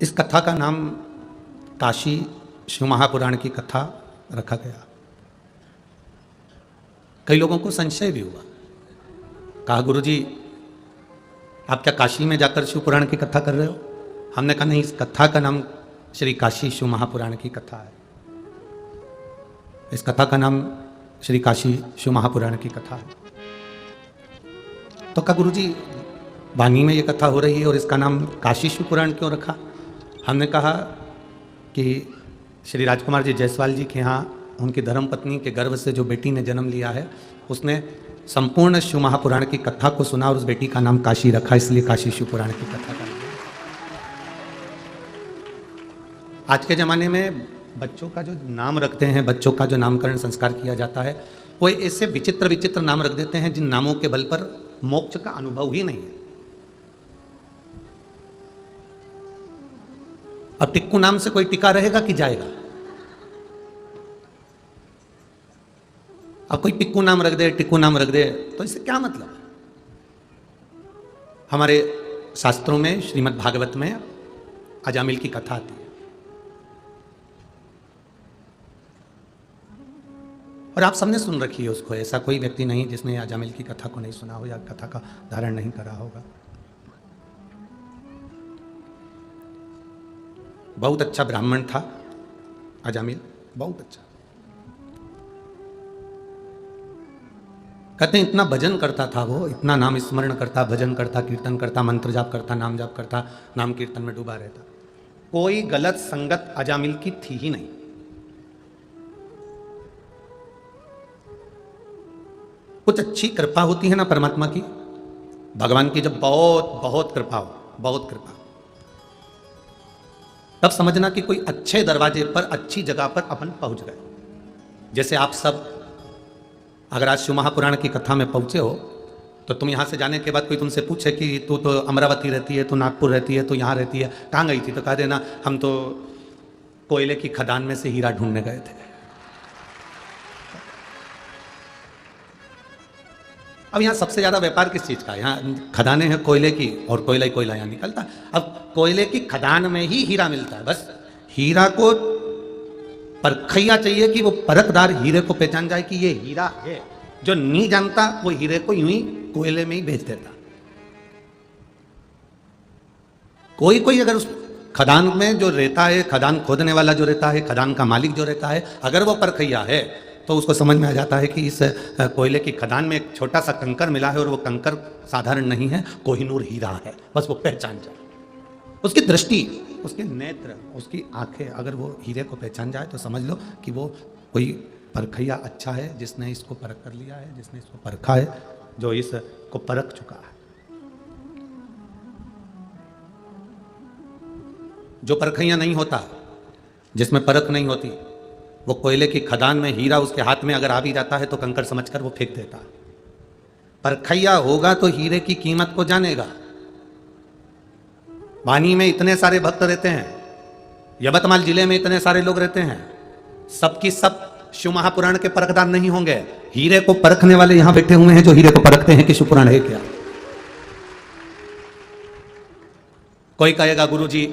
इस कथा का नाम काशी शिव महापुराण की कथा रखा गया। कई लोगों को संशय भी हुआ, कहा गुरुजी आप क्या काशी में जाकर शिव पुराण की कथा कर रहे हो? हमने कहा नहीं, इस कथा का नाम श्री काशी शिव महापुराण की कथा है। इस कथा का नाम श्री काशी शिव महापुराण की कथा है। तो कहा गुरुजी वाणी में ये कथा हो रही है और इसका नाम काशी शिव पुराण क्यों रखा? हमने कहा कि श्री राजकुमार जी जायसवाल जी के यहाँ उनकी धर्मपत्नी के गर्भ से जो बेटी ने जन्म लिया है, उसने संपूर्ण शिव महापुराण की कथा को सुना और उस बेटी का नाम काशी रखा, इसलिए काशी शिव पुराण की कथा का। आज के ज़माने में बच्चों का जो नाम रखते हैं, बच्चों का जो नामकरण संस्कार किया जाता है, वो ऐसे विचित्र विचित्र नाम रख देते हैं जिन नामों के बल पर मोक्ष का अनुभव ही नहीं है। अब टिक्कू नाम से कोई टिका रहेगा कि जाएगा? अब कोई पिक्कू नाम रख दे, टिक्कू नाम रख दे, तो इससे क्या मतलब है? हमारे शास्त्रों में श्रीमद् भागवत में अजामिल की कथा आती है और आप सबने सुन रखी है उसको। ऐसा कोई व्यक्ति नहीं जिसने अजामिल की कथा को नहीं सुना हो या कथा का धारण नहीं करा होगा। बहुत अच्छा ब्राह्मण था अजामिल, बहुत अच्छा। कहते हैं इतना भजन करता था वो, इतना नाम स्मरण करता, भजन करता, कीर्तन करता, मंत्र जाप करता, नाम जाप करता, नाम कीर्तन में डूबा रहता। कोई गलत संगत अजामिल की थी ही नहीं। कुछ अच्छी कृपा होती है ना परमात्मा की, भगवान की जब बहुत बहुत कृपा हो, बहुत कृपा, तब समझना कि कोई अच्छे दरवाजे पर, अच्छी जगह पर अपन पहुंच गए। जैसे आप सब अगर आज शिव महापुराण की कथा में पहुंचे हो तो तुम यहां से जाने के बाद कोई तुमसे पूछे कि तू तो अमरावती रहती है, तू नागपुर रहती है, तू यहां रहती है, कहां गई थी? तो कह देना हम तो कोयले की खदान में से हीरा ढूंढने गए थे। अब यहाँ सबसे ज्यादा व्यापार किस चीज का? यहाँ खदानें हैं कोयले की और कोयला ही कोयला यहाँ निकलता। अब कोयले की खदान में ही हीरा मिलता है। बस हीरा को परखैया चाहिए कि वो परखदार हीरे को पहचान जाए कि ये हीरा है। जो नहीं जानता वो हीरे को यूं ही कोयले में ही बेच देता। कोई कोई अगर उस खदान में जो रहता है, खदान खोदने वाला जो रहता है, खदान का मालिक जो रहता है, अगर वो परखैया है तो उसको समझ में आ जाता है कि इस कोयले की खदान में एक छोटा सा कंकर मिला है और वो कंकर साधारण नहीं है, कोहिनूर हीरा है। बस वो पहचान जाए। उसकी दृष्टि, उसके नेत्र, उसकी आंखें अगर वो हीरे को पहचान जाए तो समझ लो कि वो कोई परखैया अच्छा है, जिसने इसको परख कर लिया है, जिसने इसको परखा है, जो इसको परख चुका है। जो परखैया नहीं होता, जिसमें परख नहीं होती, वो कोयले की खदान में हीरा उसके हाथ में अगर आ भी जाता है तो कंकर समझकर वो फेंक देता। परखैया होगा तो हीरे की कीमत को जानेगा। वाणी में इतने सारे भक्त रहते हैं, यवतमाल जिले में इतने सारे लोग रहते हैं, सबकी सब शिव महापुराण के परखदार नहीं होंगे। हीरे को परखने वाले यहां बैठे हुए हैं जो हीरे को परखते हैं कि शिव पुराण है क्या। कोई कहेगा गुरुजी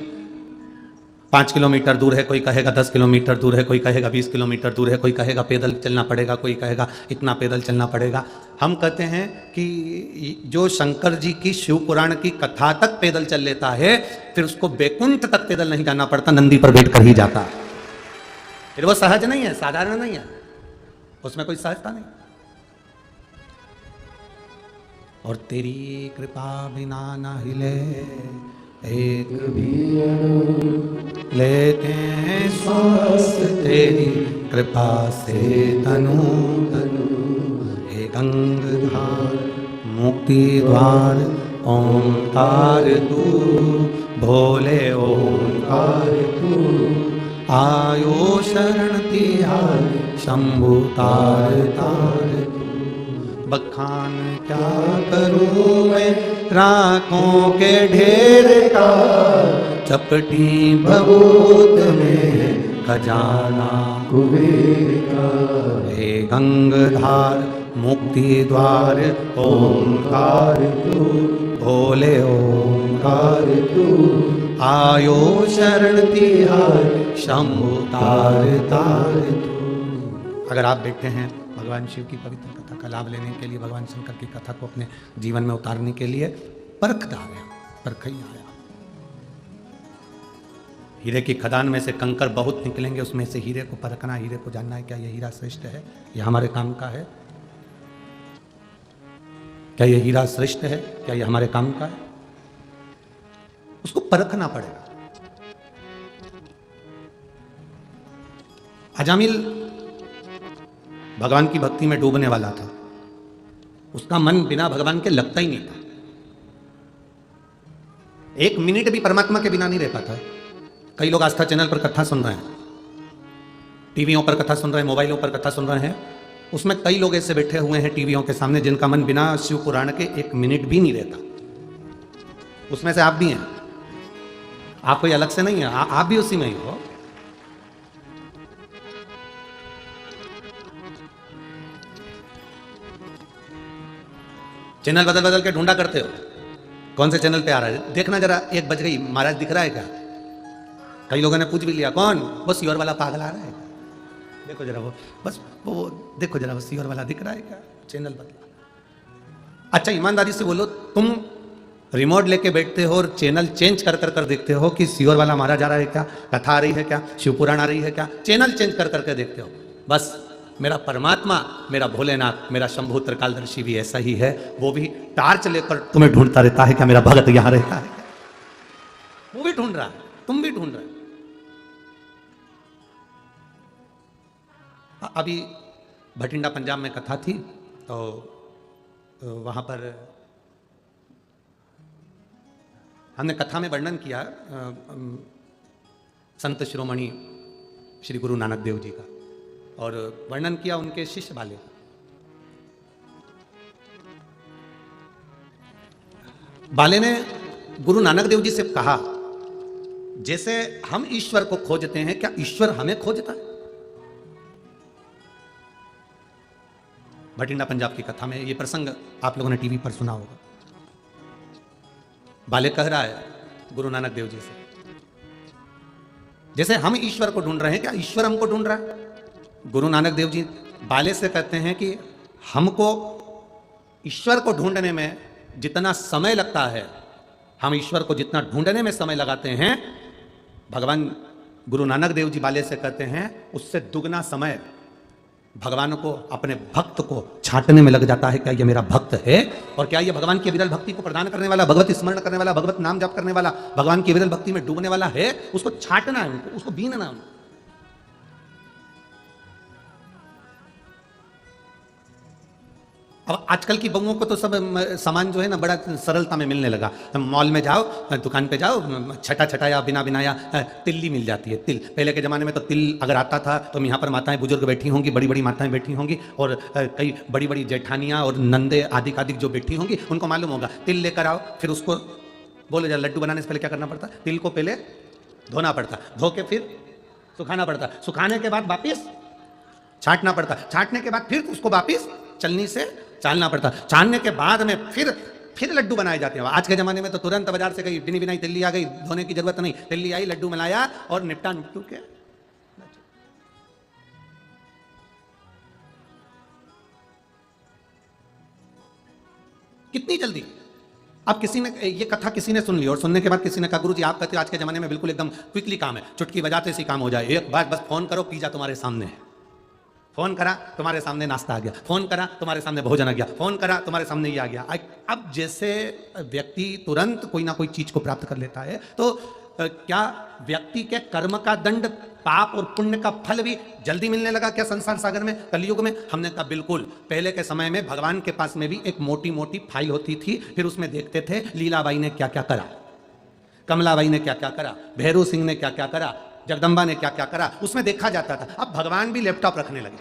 5 किलोमीटर दूर है, कोई कहेगा 10 किलोमीटर दूर है, कोई कहेगा 20 किलोमीटर दूर है, कोई कहेगा पैदल चलना पड़ेगा, कोई कहेगा इतना पैदल चलना पड़ेगा। हम कहते हैं कि जो शंकर जी की शिव पुराण की कथा तक पैदल चल लेता है, फिर उसको बैकुंठ तक पैदल नहीं जाना पड़ता, नंदी पर बैठ कर ही जाता है। फिर वो सहज नहीं है, साधारण नहीं है, उसमें कोई सहजता नहीं। और तेरी कृपा बिना न हिले एक भी लेते हैं श्वास, तेरी कृपा से तनु तनु। हे गंगाधार मुक्ति द्वार ओंकार तू, भोले ओंकार तू। आयो शरण तिहार शंभु तार तार तू। बखान क्या करूं मैं राखों के ढेर का, चपटी भभूत में खजाना कुबेर का। हे गंगाधार मुक्ति द्वार ओंकार तू, भोले ओंकार तू, आयो शरण तिहार शंभु तार तार तू। अगर आप बैठे हैं भगवान शिव की पवित्र कथा का लाभ लेने के लिए, भगवान शंकर की कथा को अपने जीवन में उतारने के लिए, परखई आया। हीरे की खदान में से कंकर बहुत निकलेंगे, उसमें से हीरे को परखना, हीरे को जानना है क्या ये हीरा श्रेष्ठ है, ये हमारे काम का है, क्या ये हीरा श्रेष्ठ है, क्या ये हमारे काम का है, उसको परखना पड़ेगा। अजामिल भगवान की भक्ति में डूबने वाला था, उसका मन बिना भगवान के लगता ही नहीं था, एक मिनट भी परमात्मा के बिना नहीं रह पाता। कई लोग आस्था चैनल पर कथा सुन रहे हैं, टीवियों पर कथा सुन रहे हैं, मोबाइलों पर कथा सुन रहे हैं, उसमें कई लोग ऐसे बैठे हुए हैं टीवियों के सामने जिनका मन बिना शिव पुराण के एक मिनट भी नहीं रहता। उसमें से आप भी हैं, आप कोई अलग से नहीं है, आप भी उसी में ही हो। चैनल बदल बदल के ढूंढा करते हो, कौन से चैनल पे आ रहा है, देखना जरा, 1 बज गई, महाराज दिख रहा है क्या? कई लोगों ने पूछ भी लिया, कौन? वो सियोर वाला पागल आ रहा है, देखो जरा, वो बस वो देखो जरा, वो सियोर वाला दिख रहा है क्या? चैनल बदला। अच्छा ईमानदारी से बोलो, तुम रिमोट लेके बैठते हो और चैनल चेंज कर कर देखते हो कि सियोर वाला मारा जा रहा है क्या, कथा आ रही है क्या, शिवपुराण आ रही है क्या? चैनल चेंज कर करके देखते हो। बस मेरा परमात्मा, मेरा भोलेनाथ, मेरा शंभु त्रिकालदर्शी भी ऐसा ही है, वो भी टार्च लेकर तुम्हें ढूंढता रहता है, क्या मेरा भगत यहां रहता है? वो भी ढूंढ रहा है, तुम भी ढूंढ रहे हो। अभी भटिंडा पंजाब में कथा थी, तो वहाँ पर हमने कथा में वर्णन किया संत शिरोमणि श्री गुरु नानक देव जी का, और वर्णन किया उनके शिष्य बाले का। बाले ने गुरु नानक देव जी से कहा, जैसे हम ईश्वर को खोजते हैं, क्या ईश्वर हमें खोजता है? भटिंडा पंजाब की कथा में ये प्रसंग आप लोगों ने टीवी पर सुना होगा। बाले कह रहा है गुरु नानक देव जी से, जैसे हम ईश्वर को ढूंढ रहे हैं, क्या ईश्वर हमको ढूंढ रहा है? गुरु नानक देव जी बाले से कहते हैं कि हमको ईश्वर को ढूंढने में जितना समय लगता है, हम ईश्वर को जितना ढूंढने में समय लगाते हैं, भगवान गुरु नानक देव जी बाले से कहते हैं उससे दुगना समय भगवान को, अपने भक्त को छांटने में लग जाता है। क्या ये मेरा भक्त है, और क्या ये भगवान की विरल भक्ति को प्रदान करने वाला, भगवत स्मरण करने वाला, भगवत नाम जप करने वाला, भगवान की विरल भक्ति में डूबने वाला है? उसको छांटना है, उनको उसको बीनना है। अब आजकल की बहुओं को तो सब सामान जो है ना बड़ा सरलता में मिलने लगा। मॉल में जाओ, दुकान पे जाओ, छटा छटाया बिना बिनाया तिल्ली मिल जाती है। तिल, पहले के ज़माने में तो तिल अगर आता था तो यहाँ पर माताएं बुजुर्ग बैठी होंगी, बड़ी बड़ी माताएं बैठी होंगी, और कई बड़ी बड़ी जेठानियाँ और नंदे आदि आदि जो बैठी होंगी, उनको मालूम होगा। तिल लेकर आओ, फिर उसको बोले जा, लड्डू बनाने से पहले क्या करना पड़ता? तिल को पहले धोना पड़ता, धो के फिर सुखाना पड़ता, सुखाने के बाद वापिस छाँटना पड़ता, छाँटने के बाद फिर उसको वापिस चलनी से चालना पड़ता, चालने के बाद में फिर लड्डू बनाए जाते हैं। आज के जमाने में तो तुरंत बाजार से गई बिनी बिनाई तिल्ली आ गई, धोने की जरूरत नहीं, तिल्ली आई, लड्डू मिलाया और निपटा निपटू के। कितनी जल्दी। अब किसी ने ये कथा किसी ने सुन ली और सुनने के बाद किसी ने कहा, गुरु जी आप कहते हो आज के जमाने में बिल्कुल एकदम क्विकली काम है, चुटकी बजाते से काम हो जाए, एक बार बस फोन करो, पिज्जा तुम्हारे सामने है, फोन करा तुम्हारे सामने नाश्ता आ गया, फोन करा तुम्हारे सामने भोजन आ गया, फोन करा तुम्हारे सामने ये आ गया। अब जैसे व्यक्ति तुरंत कोई ना कोई चीज को प्राप्त कर लेता है, तो क्या व्यक्ति के कर्म का दंड, पाप और पुण्य का फल भी जल्दी मिलने लगा क्या संसार सागर में, कलयुग में? हमने कहा बिल्कुल। पहले के समय में भगवान के पास में भी एक मोटी मोटी फाइल होती थी, फिर उसमें देखते थे लीलाबाई ने क्या क्या करा, कमलाबाई ने क्या क्या करा, भैरू सिंह ने क्या क्या करा, जगदम्बा ने क्या क्या करा, उसमें देखा जाता था। अब भगवान भी लैपटॉप रखने लगे,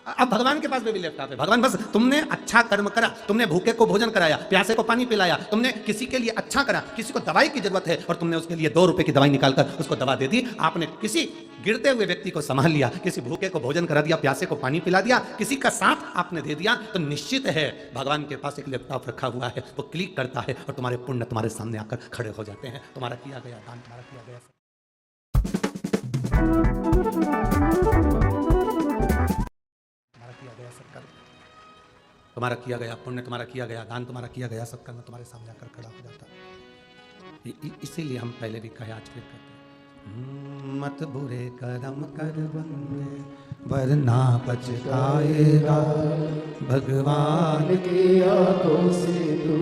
अब भगवान के पास भी लैपटॉप है। भगवान बस तुमने अच्छा कर्म करा, तुमने भूखे को भोजन कराया, प्यासे को पानी पिलाया, तुमने किसी के लिए अच्छा करा, किसी को दवाई की जरूरत है और तुमने उसके लिए 2 रुपए की दवाई निकालकर उसको दवा दे दी, आपने किसी गिरते हुए व्यक्ति को संभाल लिया, किसी भूखे को भोजन करा दिया, प्यासे को पानी पिला दिया, किसी का साथ आपने दे दिया, तो निश्चित है भगवान के पास एक लैपटॉप रखा हुआ है, वो क्लिक करता है और तुम्हारे पुण्य तुम्हारे सामने आकर खड़े हो जाते हैं। तुम्हारा किया गया दान, तुम्हारा किया गया सत्कर्म, तुम्हारा किया गया पुण्य, तुम्हारा किया गया दान, तुम्हारा किया गया सत्कर्म तुम्हारे सामने आकर खड़ा हो जाता है। इसीलिए हम पहले भी कहे, आज फिर कहते हैं, मत बुरे कर्म कर बंदे वरना पछताएगा, भगवान की आंखों से तू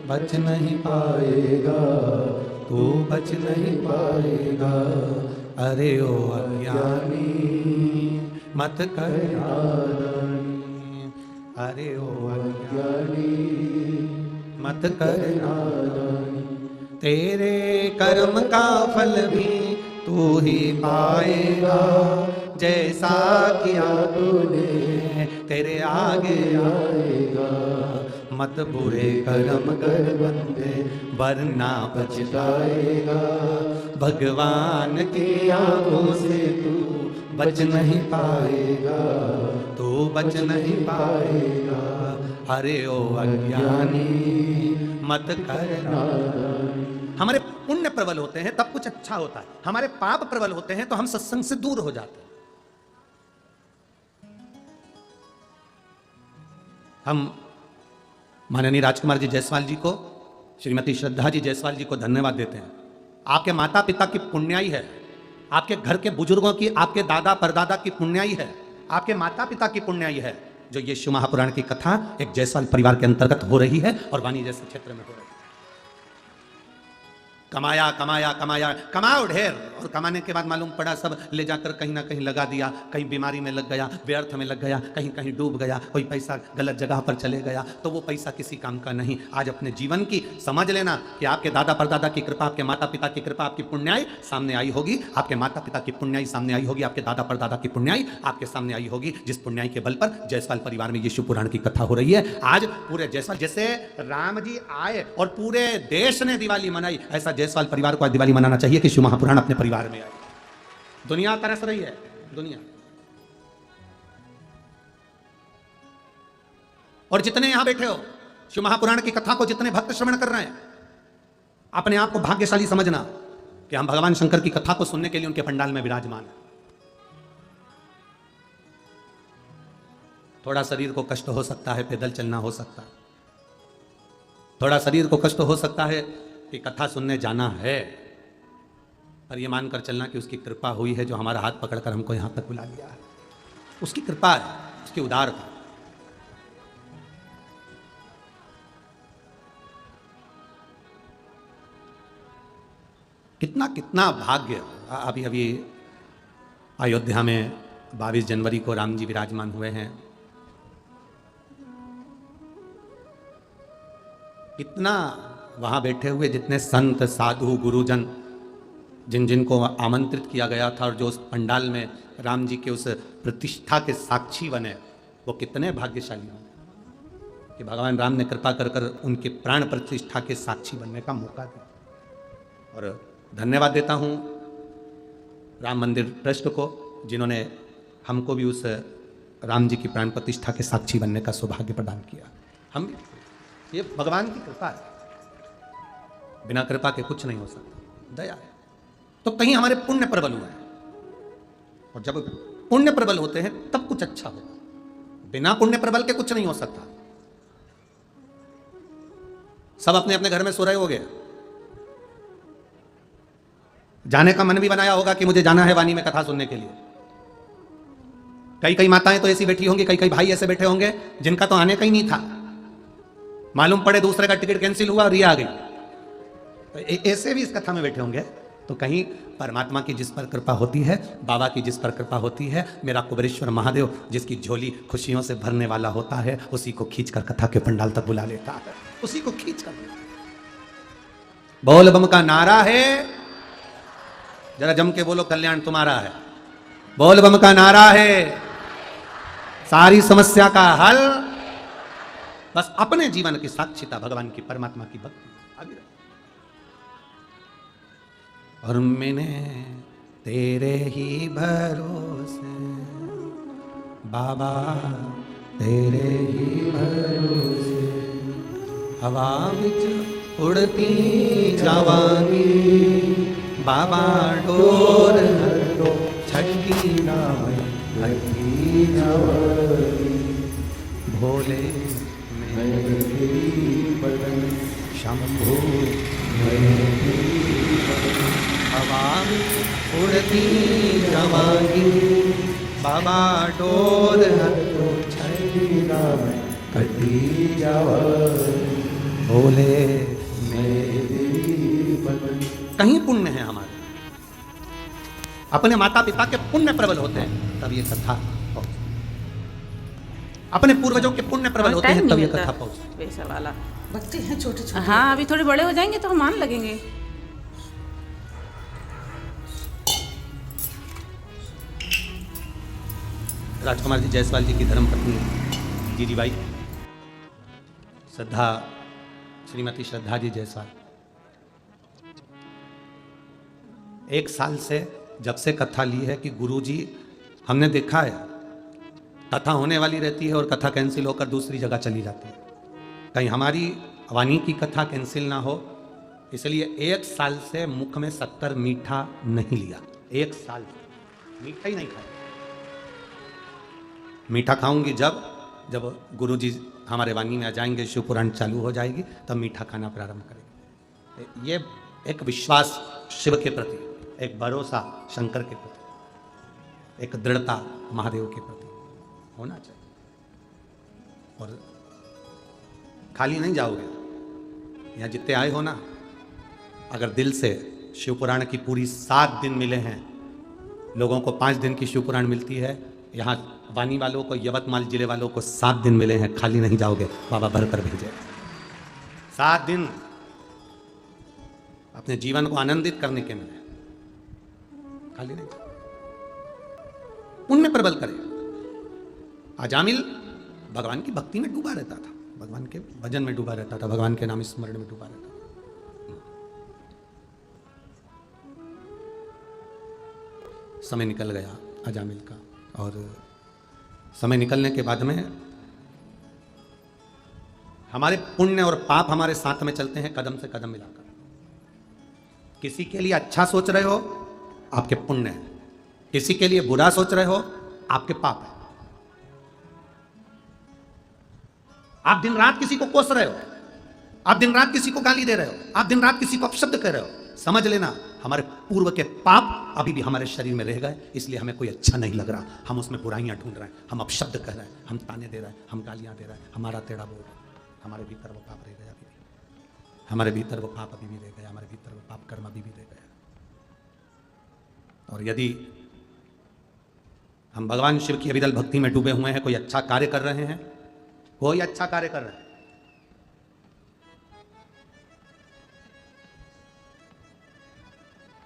बच नहीं पाएगा, तू बच नहीं पाएगा। अरे ओ अज्ञानी मत कर नादानी, अरे ओ अज्ञानी मत कर नादानी, तेरे कर्म का फल भी तू ही पाएगा, जैसा किया तूने तेरे आगे आएगा। मत बुरे कर्म कर बंदे वरना पछताएगा, भगवान की आंखों से तू बच नहीं पाएगा, तू बच नहीं पाएगा। अरे ओ अज्ञानी मत कर नादानी। हमारे पुण्य प्रबल होते हैं तब कुछ अच्छा होता है, हमारे पाप प्रबल होते हैं तो हम सत्संग से दूर हो जाते हैं। हम माननीय राजकुमार जी जायसवाल जी को, श्रीमती श्रद्धा जी जायसवाल जी को धन्यवाद देते हैं। आपके माता पिता की पुण्याई है, आपके घर के बुजुर्गों की, आपके दादा परदादा की पुण्याई है, आपके माता पिता की पुण्याई है, जो ये शिव महापुराण की कथा एक जायसवाल परिवार के अंतर्गत हो रही है और वाणी जैसे क्षेत्र में हो रही है। कमाया कमाया कमाया, कमाओ ढेर, और कमाने के बाद मालूम पड़ा सब ले जाकर कहीं ना कहीं लगा दिया, कहीं बीमारी में लग गया, व्यर्थ में लग गया, कहीं कहीं डूब गया, कोई पैसा गलत जगह पर चले गया, तो वो पैसा किसी काम का नहीं। आज अपने जीवन की समझ लेना कि आपके दादा परदादा की कृपा, आपके माता पिता की कृपा, आपकी पुण्याई सामने आई होगी, आपके माता पिता की पुण्याई सामने आई होगी, आपके दादा परदादा की पुण्याई आपके सामने आई होगी, जिस पुण्याई के बल पर जायसवाल परिवार में ये शिव पुराण की कथा हो रही है। आज पूरे जायसवाल, जैसे राम जी आए और पूरे देश ने दिवाली मनाई, ऐसा जायसवाल परिवार को आज दिवाली मनाना चाहिए कि शिव महापुराण अपने परिवार में आए। दुनिया तरस रही है, दुनिया। और जितने यहां बैठे हो, शिव महापुराण की कथा को जितने भक्त श्रवण कर रहे हैं, अपने आप को भाग्यशाली समझना कि हम भगवान शंकर की कथा को सुनने के लिए उनके पंडाल में विराजमान हैं। थोड़ा शरीर को कष्ट हो सकता है, पैदल चलना हो सकता है, थोड़ा शरीर को कष्ट हो सकता है कि कथा सुनने जाना है, पर यह मानकर चलना कि उसकी कृपा हुई है, जो हमारा हाथ पकड़कर हमको यहां तक बुला लिया है, उसकी कृपा है, उसकी उदारता। कितना कितना भाग्य। अभी अभी अयोध्या में 22 जनवरी को राम जी विराजमान हुए हैं। कितना वहां बैठे हुए जितने संत साधु गुरुजन, जिन जिनको आमंत्रित किया गया था और जो उस पंडाल में राम जी के उस प्रतिष्ठा के साक्षी बने, वो कितने भाग्यशाली होंगे कि भगवान राम ने कृपा कर कर उनके प्राण प्रतिष्ठा के साक्षी बनने का मौका दिया। और धन्यवाद देता हूँ राम मंदिर ट्रस्ट को, जिन्होंने हमको भी उस राम जी की प्राण प्रतिष्ठा के साक्षी बनने का सौभाग्य प्रदान किया। हम भी, ये भगवान की कृपा है, बिना कृपा के कुछ नहीं हो सकता, दया है। तो कहीं हमारे पुण्य प्रबल हुए हैं, और जब पुण्य प्रबल होते हैं तब कुछ अच्छा होगा, बिना पुण्य प्रबल के कुछ नहीं हो सकता। सब अपने अपने घर में सो रहे होंगे, जाने का मन भी बनाया होगा कि मुझे जाना है वाणी में कथा सुनने के लिए। कई कई माताएं तो ऐसी बैठी होंगी, कई कई भाई ऐसे बैठे होंगे जिनका तो आने का ही नहीं था, मालूम पड़े दूसरे का टिकट कैंसिल हुआ और ये आ गई, तो ऐसे भी इस कथा में बैठे होंगे। तो कहीं परमात्मा की जिस पर कृपा होती है, बाबा की जिस पर कृपा होती है, मेरा कुबेरेश्वर महादेव जिसकी झोली खुशियों से भरने वाला होता है, उसी को खींचकर कथा के पंडाल तक बुला लेता है, उसी को खींचकर। बोल बम का नारा है, जरा जम के बोलो, कल्याण तुम्हारा है। बोल बम का नारा है, सारी समस्या का हल बस अपने जीवन की साक्षिता, भगवान की, परमात्मा की भक्ति आगे। और मैंने तेरे ही भरोसे बाबा, तेरे ही भरोसे हवा विच उड़ती जावांगी बाबा, डोर छठी छठी जावांगी भोले शंभू हवा उड़ती जावांगी बाबा, डोर कटी जावांगी भोले कहीं पुण्य है हमारे, अपने माता पिता के पुण्य प्रबल होते हैं तब ये कथा पहुंचती, अपने पूर्वजों के पुण्य प्रबल होते हैं तब ये कथा पहुंचती। पैसा वाला बच्चे हैं छोटे छोटे। हाँ, अभी थोड़े बड़े हो जाएंगे तो हम मान लगेंगे। राजकुमार जी जायसवाल जी की धर्मपत्नी जीजी बाई श्रद्धा, श्रीमती श्रद्धा जी जायसवाल, 1 साल से जब से कथा ली है कि गुरुजी, हमने देखा है कथा होने वाली रहती है और कथा कैंसिल होकर दूसरी जगह चली जाती है, कहीं हमारी वाणी की कथा कैंसिल ना हो, इसलिए 1 साल से मुख में 70 मीठा नहीं लिया। 1 साल से मीठा ही नहीं खाया। मीठा खाऊंगी जब गुरुजी हमारे वाणी में आ जाएंगे, शिव पुराण चालू हो जाएगी, तब मीठा खाना प्रारंभ करेंगे। ये एक विश्वास शिव के प्रति, एक भरोसा शंकर के प्रति, एक दृढ़ता महादेव के प्रति होना चाहिए। और खाली नहीं जाओगे, यहाँ जितने आए हो ना, अगर दिल से शिव पुराण की पूरी 7 दिन मिले हैं, लोगों को 5 दिन की शिव पुराण मिलती है, यहाँ वानी वालों को, यवतमाल जिले वालों को 7 दिन मिले हैं, खाली नहीं जाओगे, बाबा भर कर भेजे। 7 दिन अपने जीवन को आनंदित करने के मिले, खाली नहीं। उनमें प्रबल करे। अजामिल भगवान की भक्ति में डूबा रहता था, भगवान के भजन में डूबा रहता था, भगवान के नाम स्मरण में डूबा रहता था। समय निकल गया अजामिल का, और समय निकलने के बाद में हमारे पुण्य और पाप हमारे साथ में चलते हैं, कदम से कदम मिलाकर। किसी के लिए अच्छा सोच रहे हो, आपके पुण्य है, किसी के लिए बुरा सोच रहे हो, आपके पाप है। आप दिन रात किसी को कोस रहे हो, आप दिन रात किसी को गाली दे रहे हो, आप दिन रात किसी को अपशब्द कर रहे हो, समझ लेना हमारे पूर्व के पाप अभी भी हमारे शरीर में रह गए, इसलिए हमें कोई अच्छा नहीं लग रहा। हम उसमें बुराइयां ढूंढ रहे हैं, हम अपशब्द कह रहे हैं, हम ताने दे रहे हैं, हम गालियां दे रहे हैं, हमारा टेढ़ा बोल रहे हैं। हमारे भीतर वो पाप रह गया अभी भी, हमारे भीतर वो पाप अभी भी रह गया, हमारे भीतर वो पाप कर्म अभी भी रह गया। और यदि हम भगवान शिव की अविरल भक्ति में डूबे हुए हैं, कोई अच्छा कार्य कर रहे हैं, कोई अच्छा कार्य कर रहे हैं,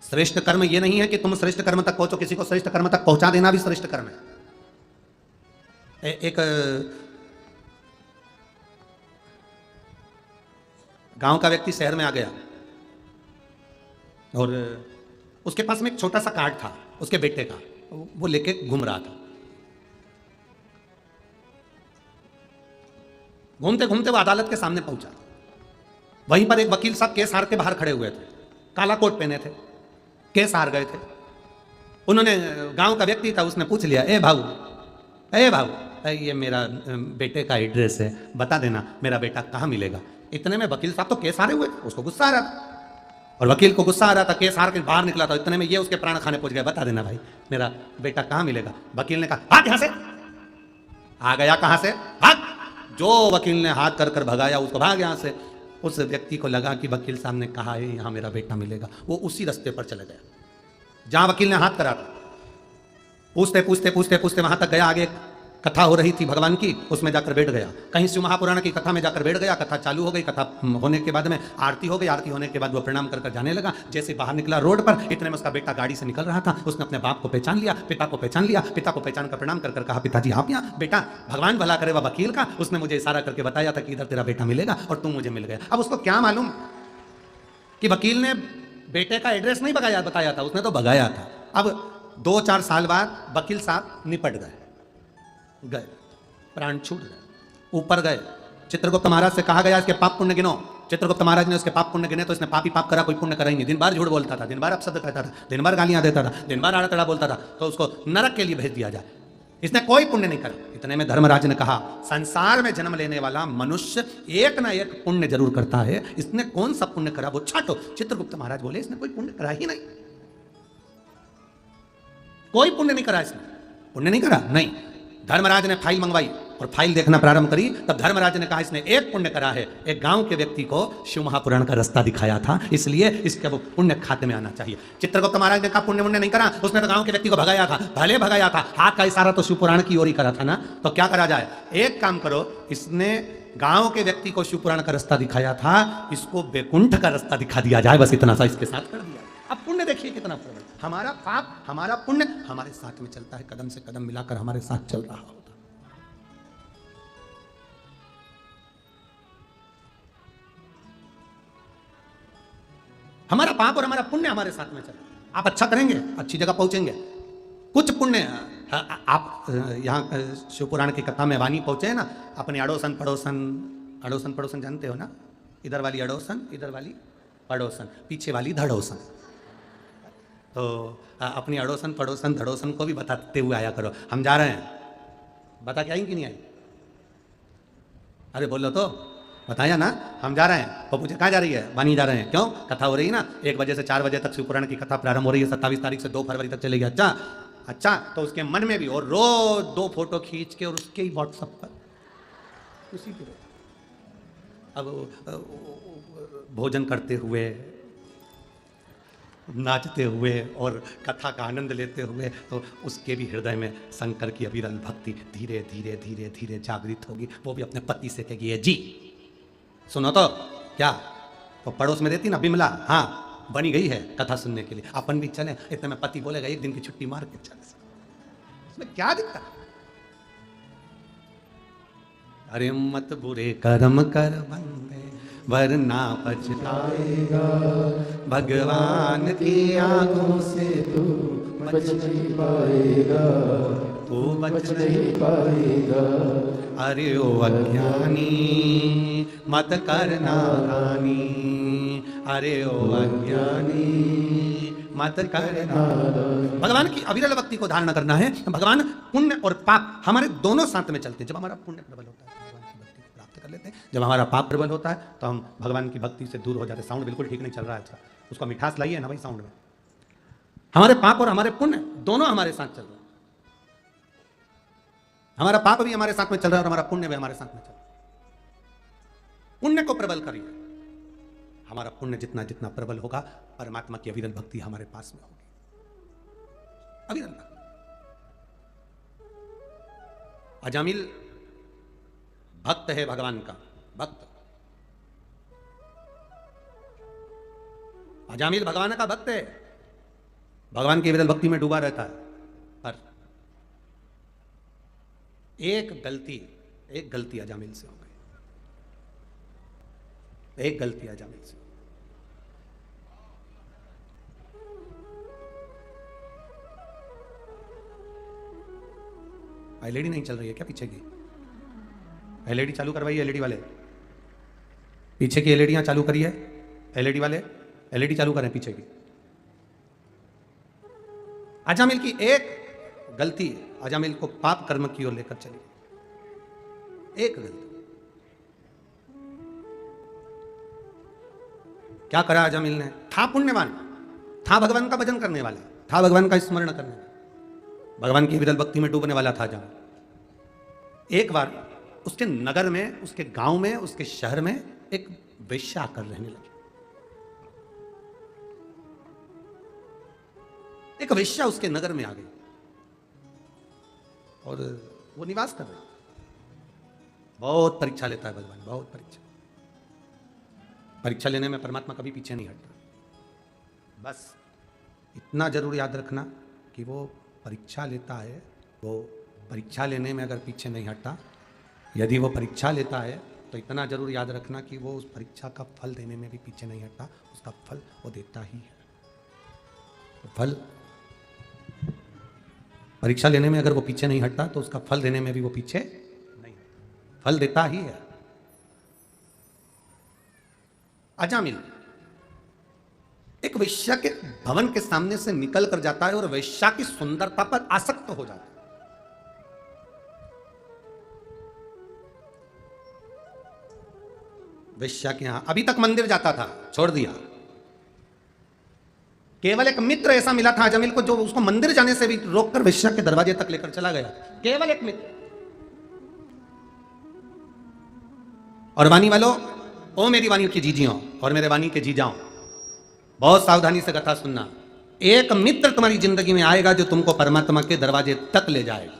श्रेष्ठ कर्म ये नहीं है कि तुम श्रेष्ठ कर्म तक पहुंचो, किसी को श्रेष्ठ कर्म तक पहुंचा देना भी श्रेष्ठ कर्म है। एक गांव का व्यक्ति शहर में आ गया और उसके पास में एक छोटा सा कार्ड था उसके बेटे का, वो लेके घूम रहा था। घूमते घूमते वो अदालत के सामने पहुंचा। वहीं पर एक वकील साहब केस हार के बाहर खड़े हुए थे, काला कोट पहने थे, केस हार गए थे। उन्होंने, गांव का व्यक्ति था, उसने पूछ लिया, ए भाऊ ये मेरा बेटे का एड्रेस है, बता देना मेरा बेटा कहाँ मिलेगा। इतने में वकील साहब तो केस हारे हुए थे, उसको गुस्सा आ रहा था, और वकील को गुस्सा आ रहा था, केस हार के बाहर निकला था। इतने में ये उसके प्राण खाने पहुंच गए, बता देना भाई मेरा बेटा कहाँ मिलेगा। वकील ने कहा, भाग यहाँ से। आ गया कहाँ से, भाग। जो वकील ने हाथ कर कर भगाया उसको, भाग यहाँ से। उस व्यक्ति को लगा कि वकील साहब ने कहा है यहाँ मेरा बेटा मिलेगा, वो उसी रास्ते पर चले गया जहां वकील ने हाथ करा था। पूछते पूछते पूछते पूछते वहां तक गया। आगे कथा हो रही थी भगवान की, उसमें जाकर बैठ गया। कहीं शिव महापुराण की कथा में जाकर बैठ गया, कथा चालू हो गई, कथा होने के बाद में आरती हो गई, आरती होने के बाद वो प्रणाम कर जाने लगा। जैसे बाहर निकला रोड पर, इतने में उसका बेटा गाड़ी से निकल रहा था। उसने अपने बाप को पहचान लिया, पिता को पहचान लिया, पिता को पहचान कर प्रणाम कर कहा, पिताजी आप यहाँ? बेटा भगवान भला करे वह वकील का, उसने मुझे इशारा करके बताया था कि इधर तेरा बेटा मिलेगा और तू मुझे मिल गया। अब उसको क्या मालूम कि वकील ने बेटे का एड्रेस नहीं बताया था, उसने तो भगाया था। अब 2-4 साल बाद वकील साहब निपट गए, प्राण छूट गए, ऊपर गए। चित्रगुप्त महाराज से कहा गया इसके पाप पुण्य गिनो। चित्रगुप्त महाराज ने उसके पाप पुण्य गिने तो इसने पाप ही पाप करा, कोई पुण्य करा ही नहीं। दिन भर झूठ बोलता था, दिन भर अपशब्द कहता था, दिन भर गालियां देता था, दिन भर आड़ा तड़ा बोलता था, तो उसको नरक के लिए भेज दिया जाए। इसने कोई पुण्य नहीं करा। इतने में धर्मराज ने कहा, संसार में जन्म लेने वाला मनुष्य एक ना एक पुण्य जरूर करता है, इसने कौन सा पुण्य करा वो छाटो। चित्रगुप्त महाराज बोले इसने कोई पुण्य करा ही नहीं, कोई पुण्य नहीं करा इसने। पुण्य नहीं करा? नहीं। धर्मराज ने फाइल मंगवाई और फाइल देखना प्रारंभ करी, तब धर्मराज ने कहा इसने एक पुण्य करा है, एक गांव के व्यक्ति को शिव महापुराण का रास्ता दिखाया था, इसलिए इसके वो पुण्य खाते में आना चाहिए। चित्रगुप्त महाराज ने कहा पुण्य पुण्य नहीं करा, उसने तो गांव के व्यक्ति को भगाया था, भले भगाया था, हाथ का इशारा तो शिव पुराण की ओर ही करा था ना। तो क्या करा जाए? एक काम करो, इसने गांव के व्यक्ति को शिव पुराण का रास्ता दिखाया था, इसको वैकुंठ का रास्ता दिखा दिया जाए, बस इतना सा इसके साथ कर दिया। अब पुण्य देखिए कितना प्रबल, हमारा पाप हमारा पुण्य हमारे साथ में चलता है, कदम से कदम मिलाकर हमारे साथ चल रहा होता। हमारा पाप और हमारा पुण्य हमारे साथ में चलता। आप अच्छा करेंगे, अच्छी जगह पहुंचेंगे। कुछ पुण्य आप यहाँ शिवपुराण की कथा में वाणी पहुंचे हैं ना, अपने अड़ोसन पड़ोसन जानते हो ना, इधर वाली अड़ोसन, इधर वाली पड़ोसन, पीछे वाली धड़ोसन। तो अपनी अड़ोसन पड़ोसन धड़ोसन को भी बताते हुए आया करो, हम जा रहे हैं। बता के आई कि नहीं आई? अरे बोलो तो, बताया ना हम जा रहे हैं। वो पूछे कहाँ जा रही है? वानी जा रहे हैं। क्यों? कथा हो रही है ना, 1 बजे से 4 बजे तक शिवपुराण की कथा प्रारंभ हो रही है, 27 तारीख से 2 फरवरी तक चलेगी। अच्छा, तो उसके मन में भी, और रोज 2 फोटो खींच के और उसके ही व्हाट्सएप पर उसी पे अब भोजन करते हुए, नाचते हुए और कथा का आनंद लेते हुए, तो उसके भी हृदय में शंकर की अविरल भक्ति धीरे धीरे धीरे धीरे जागृत होगी। वो भी अपने पति से कहेगी, जी सुनो तो क्या, वो पड़ोस में रहती ना बिमला, हाँ बनी गई है कथा सुनने के लिए, अपन भी चले। इतने में पति बोलेगा एक दिन की छुट्टी मार के चले। इसमें क्या दिक्कत? अरे मत बुरे कर्म कर बंदे वरना पछताएगा, भगवान की आंखों से तू बच नहीं पाएगा, तू बच नहीं पाएगा। अरे ओ अज्ञानी मत करना हानि, अरे ओ अज्ञानी मत करना। भगवान की अविरल भक्ति को धारण करना है। भगवान पुण्य और पाप हमारे दोनों साथ में चलते हैं। जब हमारा पुण्य प्रबल होता है लेते हैं, जब हमारा पाप प्रबल होता है तो हम भगवान की भक्ति से दूर हो जाते हैं। साउंड बिल्कुल ठीक नहीं चल रहा है, अच्छा उसको मिठास लाइए ना भाई साउंड में। हमारे पाप और हमारे पुण्य दोनों हमारे साथ चल रहे हैं। हमारा पाप भी हमारे साथ में चल रहा है और हमारा पुण्य भी हमारे साथ में चल रहा है। पुण्य को प्रबल करिए, हमारा पुण्य जितना जितना प्रबल होगा, परमात्मा की अविरल भक्ति हमारे पास में होगी। अविरल भक्ति। अजामिल भक्त है भगवान का, भक्त। अजामिल भगवान का भक्त है, भगवान की विरल भक्ति में डूबा रहता है। पर एक गलती अजामिल से हो गई, एक गलती अजामिल से। एलईडी नहीं चल रही है क्या पीछे की? एलईडी चालू करवाइए एलईडी वाले, पीछे की एलईडियां चालू करिए एलईडी वाले, एलईडी चालू करें पीछे की। अजामिल की एक गलती अजामिल को पाप कर्म की ओर लेकर चली। एक गलती। क्या करा अजामिल ने? था पुण्यवान, था भगवान का भजन करने वाला, था भगवान का स्मरण करने वाला, भगवान की विरल भक्ति में डूबने वाला था अजामिल। एक बार उसके नगर में, उसके गांव में, उसके शहर में एक वेश्या आकर रहने लगी। एक वेश्या उसके नगर में आ गई और वो निवास कर रहे हैं। बहुत परीक्षा लेता है भगवान, बहुत परीक्षा। परीक्षा लेने में परमात्मा कभी पीछे नहीं हटता। बस इतना जरूर याद रखना कि वो परीक्षा लेता है, वो परीक्षा लेने में अगर पीछे नहीं हटता, यदि वो परीक्षा लेता है तो इतना जरूर याद रखना कि वो उस परीक्षा का फल देने में भी पीछे नहीं हटता, उसका फल वो देता ही है। तो फल परीक्षा लेने में अगर वो पीछे नहीं हटता तो उसका फल देने में भी वो पीछे नहीं, फल देता ही है। अजामिल एक वेश्या के भवन के सामने से निकल कर जाता है और वेश्या की सुंदरता पर आसक्त हो जाता है। वेश्या के यहां अभी तक मंदिर जाता था, छोड़ दिया। केवल एक मित्र ऐसा मिला था अजामिल को जो उसको मंदिर जाने से भी रोककर वेश्या के दरवाजे तक लेकर चला गया। केवल एक मित्र। और वाणी वालों, ओ मेरी वाणी की जीजियों और मेरे वाणी के जीजाओं, बहुत सावधानी से कथा सुनना। एक मित्र तुम्हारी जिंदगी में आएगा जो तुमको परमात्मा के दरवाजे तक ले जाएगा,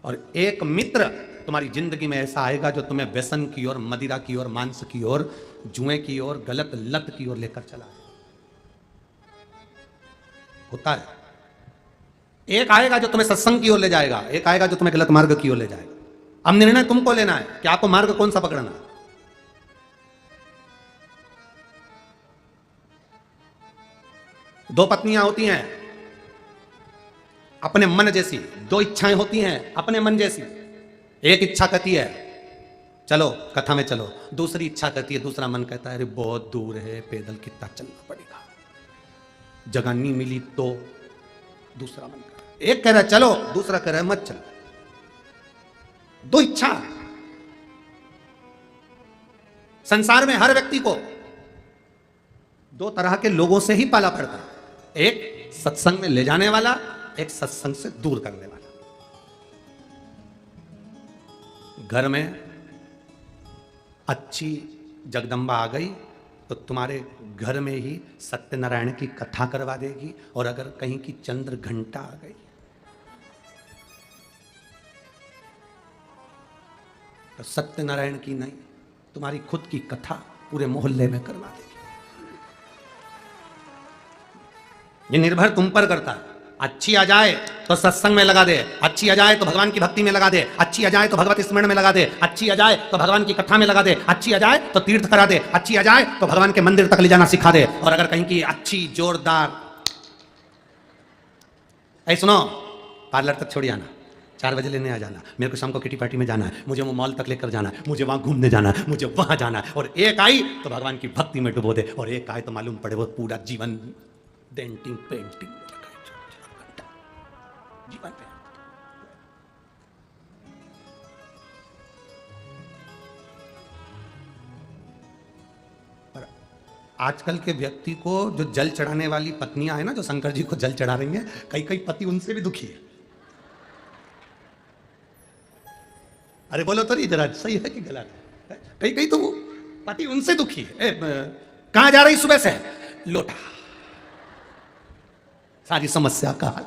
और एक मित्र तुम्हारी जिंदगी में ऐसा आएगा जो तुम्हें व्यसन की ओर, मदिरा की ओर, मांस की ओर, जुए की ओर, गलत लत की ओर लेकर चला है। होता है। एक आएगा जो तुम्हें सत्संग की ओर ले जाएगा, एक आएगा जो तुम्हें गलत मार्ग की ओर ले जाएगा। अब निर्णय तुमको लेना है कि आपको मार्ग कौन सा पकड़ना है। दो पत्नियां होती हैं अपने मन जैसी, दो इच्छाएं होती हैं अपने मन जैसी। एक इच्छा कहती है चलो कथा में चलो, दूसरी इच्छा कहती है, दूसरा मन कहता है अरे बहुत दूर है, पैदल कितना चलना पड़ेगा, जगह नहीं मिली तो। दूसरा मन कह रहा है, एक कह रहा है चलो, दूसरा कह रहा है मत चलो। दो इच्छा। संसार में हर व्यक्ति को दो तरह के लोगों से ही पाला पड़ता है, एक सत्संग में ले जाने वाला, एक सत्संग से दूर करने वाला। घर में अच्छी जगदम्बा आ गई तो तुम्हारे घर में ही सत्यनारायण की कथा करवा देगी, और अगर कहीं की चंद्र घंटा आ गई तो सत्यनारायण की नहीं, तुम्हारी खुद की कथा पूरे मोहल्ले में करवा देगी। ये निर्भर तुम पर करता है। अच्छी आ जाए तो सत्संग में लगा दे, अच्छी आ जाए तो भगवान की भक्ति में लगा दे, अच्छी आ जाए तो भगवत स्मरण में लगा दे, अच्छी आ जाए तो भगवान की कथा में लगा दे, अच्छी आ जाए तो तीर्थ करा दे, अच्छी आ जाए तो भगवान के मंदिर तक ले जाना सिखा दे। और अगर कहीं की अच्छी जोरदार, ऐ सुनो, पार्लर तक छोड़ आना, 4 बजे लेने आ जाना, मेरे को शाम को किटी पार्टी में जाना है, मुझे वो मॉल तक लेकर जाना है, मुझे वहां घूमने जाना है, मुझे वहां जाना है। और एक आई तो भगवान की भक्ति में डुबो दे, और एक आए तो मालूम पड़े वो पूरा जीवन डेंटिंग पेंटिंग जीवन पे। पर आजकल के व्यक्ति को जो जल चढ़ाने वाली पत्नियां हैं ना, जो शंकर जी को जल चढ़ा रही हैं, कई कई पति उनसे भी दुखी है। अरे बोलो तो नहीं जरा, सही है कि गलत है? कई कई तो पति उनसे दुखी है। कहां जा रही सुबह से? लोटा। सारी समस्या का हल।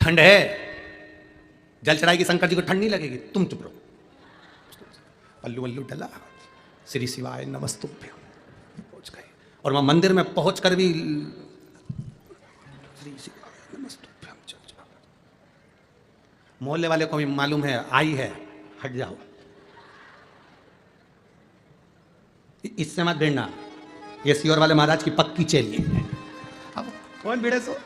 ठंड है, जल चढ़ाएगी शंकर जी को, ठंड नहीं लगेगी, तुम चुप रहो। पल्लू वल्लू डला, श्री शिवाय नमस्तुभ्यं, पहुंच गए। और वहां मंदिर में पहुंचकर भी श्री शिवाय नमस्तुभ्यं चल जाओ। मोहल्ले वाले को भी मालूम है आई है, हट जाओ, इससे मत भिड़ना, ये सियोर वाले महाराज की पक्की चेली है। अब कौन भिड़े सो?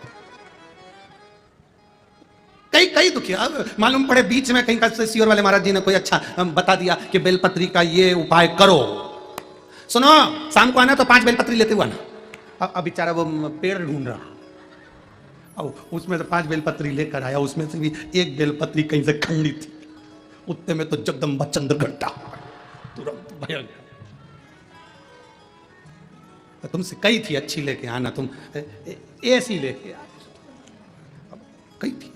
कई कई दुखी। अब मालूम पड़े बीच में कहीं का सियोर वाले महाराज जी ने कोई अच्छा बता दिया कि बेलपत्री का ये उपाय करो। सुनो, शाम को आना तो 5 बेलपत्री लेते हुआ ना। अब बेचारा वो पेड़ ढूंढ रहा, अब उसमें से 5 बेलपत्री लेकर आया, उसमें से भी एक बेलपत्री कहीं से खंडित थी, उतने में तो जगदम्बा चंद्र घंटा तुरंत भयंकर। तो तुमसे कही थी अच्छी लेके आना, तुम ऐसी लेके आ, कही थी।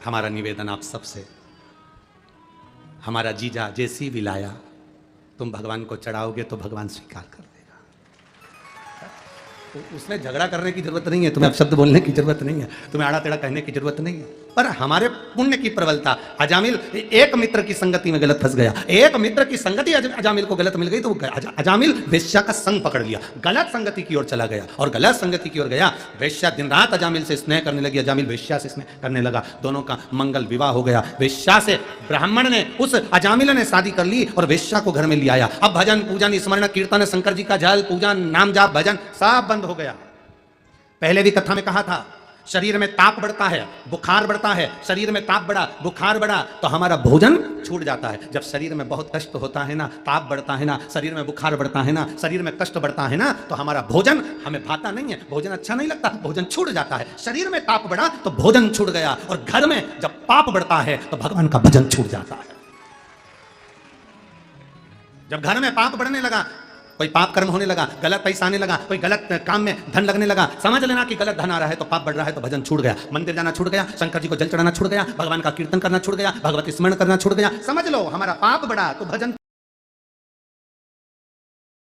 हमारा निवेदन आप सबसे, हमारा जीजा जैसी भी लाया, तुम भगवान को चढ़ाओगे तो भगवान स्वीकार कर देगा। उसमें झगड़ा करने की जरूरत नहीं है, तुम्हें अपशब्द बोलने की जरूरत नहीं है, तुम्हें आड़ा टेढ़ा कहने की जरूरत नहीं है। पर हमारे पुण्य की प्रबलता, अजामिल एक मित्र की संगति में गलत फंस गया, एक मित्र की संगति अजामिल को गलत मिल गई, तो अजामिल वेश्या का संग पकड़ लिया, गलत संगति की ओर चला गया, और गलत संगति की ओर गया। वेश्या दिन रात अजामिल से स्नेह करने लगी, अजामिल वेश्या से स्नेह करने लगा, दोनों का मंगल विवाह हो गया। वेश्या से ब्राह्मण ने, उस अजामिल ने शादी कर ली और वेश्या को घर में ले आया। अब भजन पूजन स्मरण कीर्तन, शंकर जी का जल पूजन, नाम जाप भजन सब बंद हो गया। पहले भी कथा में कहा था, शरीर में ताप बढ़ता है, बुखार बढ़ता है, शरीर में ताप बढ़ा, बुखार बढ़ा तो हमारा भोजन छूट जाता है। जब शरीर में बहुत कष्ट होता है ना, ताप बढ़ता है ना, शरीर में बुखार बढ़ता है ना, शरीर में कष्ट बढ़ता है ना, तो हमारा भोजन हमें भाता नहीं है, भोजन अच्छा नहीं लगता, भोजन छूट जाता है। शरीर में ताप बढ़ा तो भोजन छूट गया, और घर में जब पाप बढ़ता है तो भगवान का भजन छूट जाता है। जब घर में पाप बढ़ने लगा, कोई पाप कर्म होने लगा, गलत पैसा आने लगा, कोई गलत काम में धन लगने लगा, समझ लेना कि गलत धन आ रहा है तो पाप बढ़ रहा है, तो भजन छूट गया, मंदिर जाना छूट गया, शंकर जी को जल चढ़ाना छूट गया, भगवान का कीर्तन करना छूट गया, भगवती स्मरण करना छूट गया, समझ लो हमारा पाप बढ़ा तो भजन